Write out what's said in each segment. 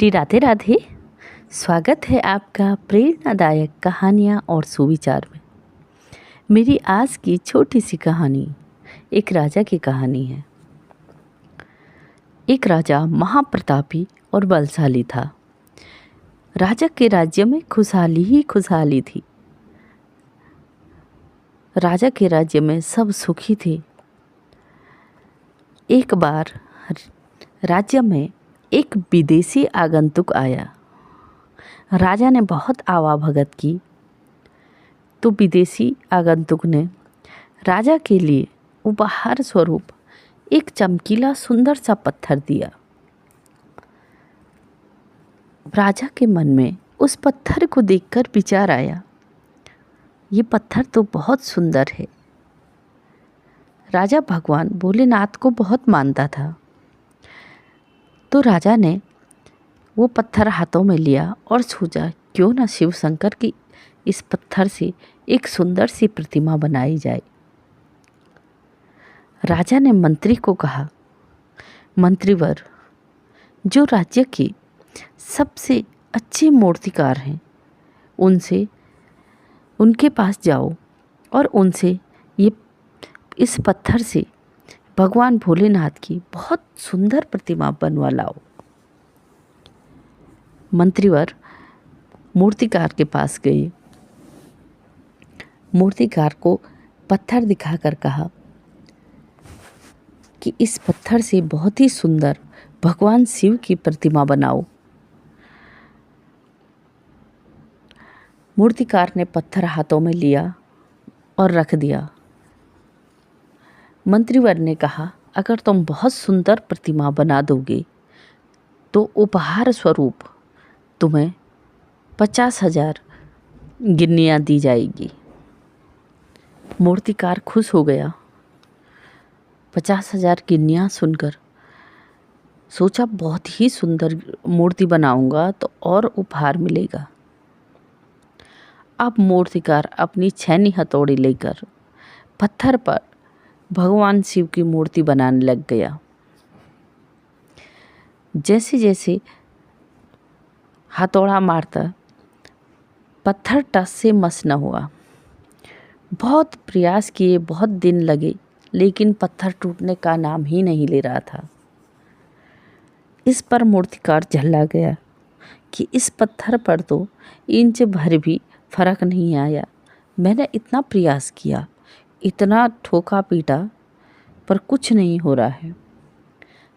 बेटी राधे राधे। स्वागत है आपका प्रेरणादायक कहानियाँ और सुविचार में। मेरी आज की छोटी सी कहानी एक राजा की कहानी है। एक राजा महाप्रतापी और बलशाली था। राजा के राज्य में खुशहाली ही खुशहाली थी। राजा के राज्य में सब सुखी थे। एक बार राज्य में एक विदेशी आगंतुक आया। राजा ने बहुत आवाभगत की तो विदेशी आगंतुक ने राजा के लिए उपहार स्वरूप एक चमकीला सुंदर सा पत्थर दिया। राजा के मन में उस पत्थर को देखकर विचार आया, ये पत्थर तो बहुत सुंदर है। राजा भगवान भोलेनाथ को बहुत मानता था, तो राजा ने वो पत्थर हाथों में लिया और सोचा क्यों ना शिव शंकर की इस पत्थर से एक सुंदर सी प्रतिमा बनाई जाए। राजा ने मंत्री को कहा, मंत्रीवर, जो राज्य के सबसे अच्छे मूर्तिकार हैं उनके पास जाओ और उनसे इस पत्थर से भगवान भोलेनाथ की बहुत सुंदर प्रतिमा बनवा लाओ। मंत्रीवर मूर्तिकार के पास गए। मूर्तिकार को पत्थर दिखाकर कहा कि इस पत्थर से बहुत ही सुंदर भगवान शिव की प्रतिमा बनाओ। मूर्तिकार ने पत्थर हाथों में लिया और रख दिया। मंत्रीवर ने कहा, अगर तुम बहुत सुंदर प्रतिमा बना दोगे तो उपहार स्वरूप तुम्हें 50,000 गिन्नियाँ दी जाएगी। मूर्तिकार खुश हो गया। 50,000 गिन्नियाँ सुनकर सोचा, बहुत ही सुंदर मूर्ति बनाऊंगा तो और उपहार मिलेगा। अब मूर्तिकार अपनी छैनी हथौड़ी लेकर पत्थर पर भगवान शिव की मूर्ति बनाने लग गया। जैसे जैसे हथौड़ा मारता पत्थर टस से मस न हुआ। बहुत प्रयास किए, बहुत दिन लगे, लेकिन पत्थर टूटने का नाम ही नहीं ले रहा था। इस पर मूर्तिकार झल्ला गया कि इस पत्थर पर तो इंच भर भी फर्क नहीं आया। मैंने इतना प्रयास किया, इतना ठोका पीटा, पर कुछ नहीं हो रहा है।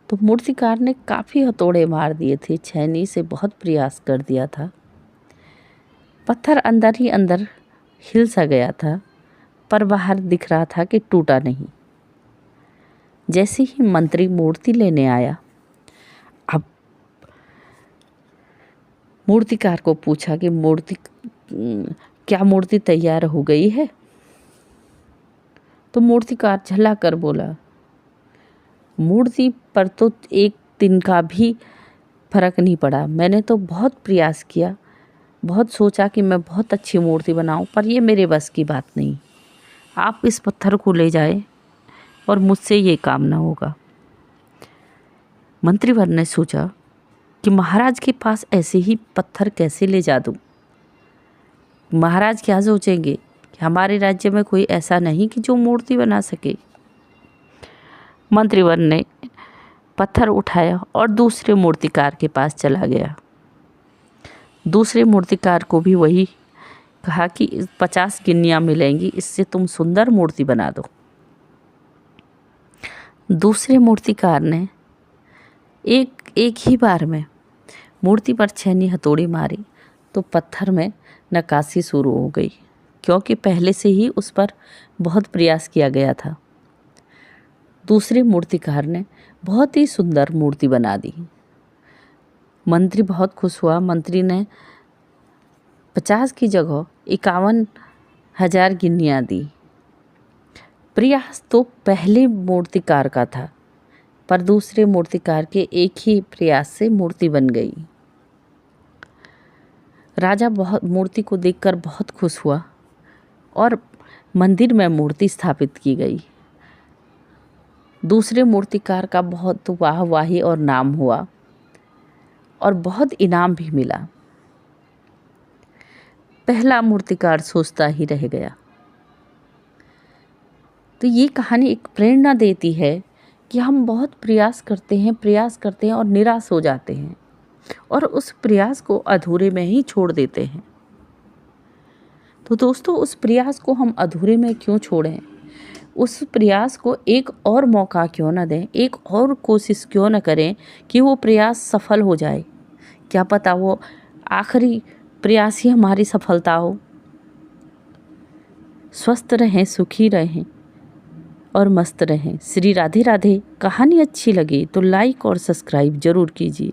तो मूर्तिकार ने काफ़ी हथौड़े मार दिए थे, छैनी से बहुत प्रयास कर दिया था। पत्थर अंदर ही अंदर हिल सा गया था, पर बाहर दिख रहा था कि टूटा नहीं। जैसे ही मंत्री मूर्ति लेने आया, अब मूर्तिकार को पूछा कि क्या मूर्ति तैयार हो गई है? तो मूर्तिकार झल्ला कर बोला, मूर्ति पर तो एक दिन का भी फर्क नहीं पड़ा। मैंने तो बहुत प्रयास किया, बहुत सोचा कि मैं बहुत अच्छी मूर्ति बनाऊं, पर ये मेरे बस की बात नहीं। आप इस पत्थर को ले जाए और मुझसे ये काम ना होगा। मंत्रीवर ने सोचा कि महाराज के पास ऐसे ही पत्थर कैसे ले जा दूं? महाराज क्या सोचेंगे कि हमारे राज्य में कोई ऐसा नहीं कि जो मूर्ति बना सके। मंत्रीवर ने पत्थर उठाया और दूसरे मूर्तिकार के पास चला गया। दूसरे मूर्तिकार को भी वही कहा कि 50 गिन्नियाँ मिलेंगी, इससे तुम सुंदर मूर्ति बना दो। दूसरे मूर्तिकार ने एक ही बार में मूर्ति पर छैनी हथौड़ी मारी तो पत्थर में नक्काशी शुरू हो गई, क्योंकि पहले से ही उस पर बहुत प्रयास किया गया था। दूसरे मूर्तिकार ने बहुत ही सुंदर मूर्ति बना दी। मंत्री बहुत खुश हुआ। मंत्री ने 50 की जगह 51,000 गिन्नियाँ दी। प्रयास तो पहले मूर्तिकार का था, पर दूसरे मूर्तिकार के एक ही प्रयास से मूर्ति बन गई। राजा मूर्ति को देखकर बहुत खुश हुआ और मंदिर में मूर्ति स्थापित की गई। दूसरे मूर्तिकार का बहुत वाहवाही और नाम हुआ और बहुत इनाम भी मिला। पहला मूर्तिकार सोचता ही रह गया। तो ये कहानी एक प्रेरणा देती है कि हम बहुत प्रयास करते हैं और निराश हो जाते हैं और उस प्रयास को अधूरे में ही छोड़ देते हैं। तो दोस्तों, उस प्रयास को हम अधूरे में क्यों छोड़ें? उस प्रयास को एक और मौका क्यों न दें, एक और कोशिश क्यों न करें कि वो प्रयास सफल हो जाए। क्या पता वो आखिरी प्रयास ही हमारी सफलता हो। स्वस्थ रहें, सुखी रहें और मस्त रहें। श्री राधे राधे। कहानी अच्छी लगी तो लाइक और सब्सक्राइब ज़रूर कीजिए।